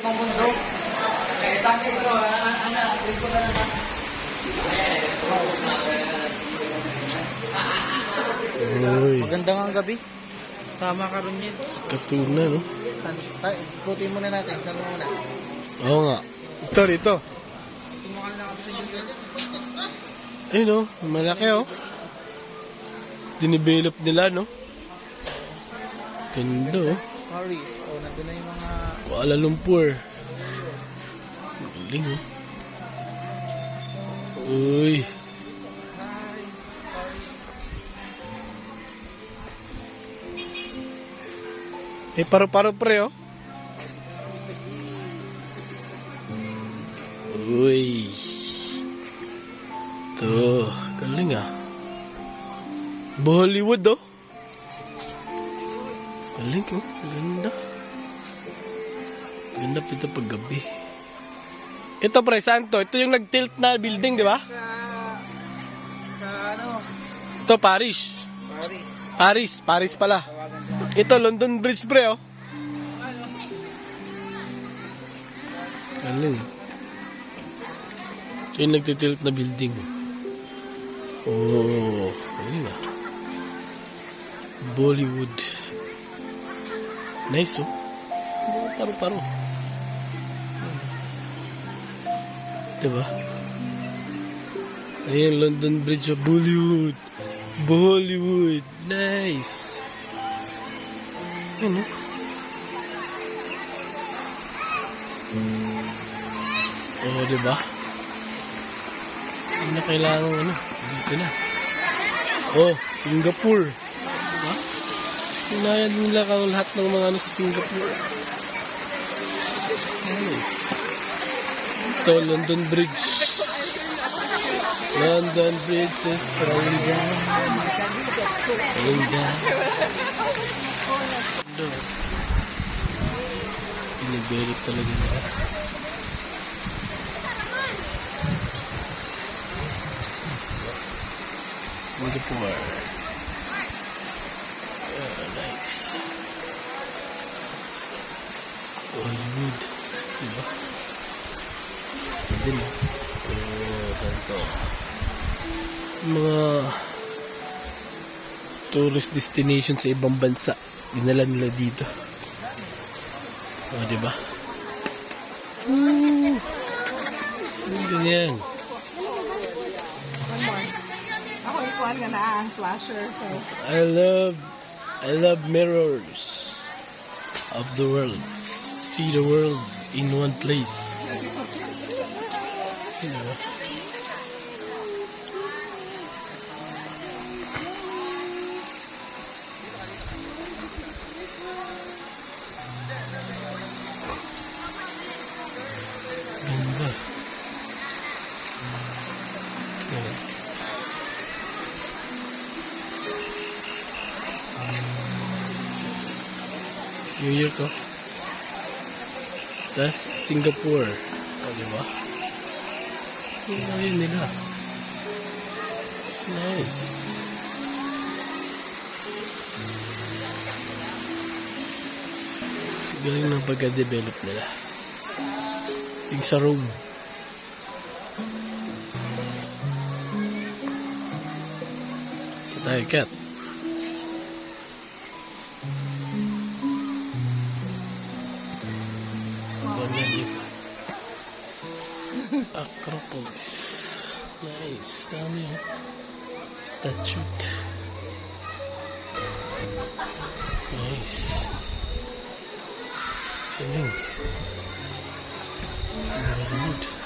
Ibang mundo. Kaya sa akin, bro, ko na naman. Uy, Maganda nga ang gabi. Tama ka rin yun. katuna, no? Ikutin muna natin. Saan mo muna? Oo nga. Ito, dito. Tumakal na kami sa Diyos. Ayun, no? Malaki, oh. Dinivelop nila, no? Ganda, oh. Paris. O, nandun na yung mga... Kuala Lumpur. Galing, oh. Uy. Eh, paro-paro pre, oh. Uy. Ito. Galing, ah. Bollywood, oh. Galing, oh. Ganda. Ganda pa ito pag gabi. Ito, pre, saan to? Ito yung nag-tilt na building, di ba? Sa ano? Ito, Paris. Paris. Paris pala. Ito, London Bridge, pre, oh. Galing. Ito yung nagtitilt na building. Oh, galing, ah. Bollywood. Nice, oh. Paro-paro. Diba? Ayan, London Bridge of Bollywood. Bollywood. Nice. Ayan, oh. Oh, diba? Hindi na kailangan, ano. Dito na. Oh, Singapore. Diba? Hinayan nila ka lahat ng mga ano sa Singapore. Nice. Ito, London Bridge. London Bridge is rolling down. Rolling down. Ito. Pinabelit talaga nila. Singapore. Nice. Hollywood. Diba? Din. Saan to? Mga tourist destination sa ibang bansa. Dinala nila dito. O, diba? Ganyan. Ako ikuan nga na ang flasher. So. I love mirrors of the world. See the world in one place. Diba? Ganda. Ayan. New York, oh. That's Singapore. O, diba? Ayun nila. Nice. Galing ng pagka-develop nila. Yung sa Rome. Tayo, cat. Acropolis. Nice. Dami yun. Statue. Nice. Galing. Good.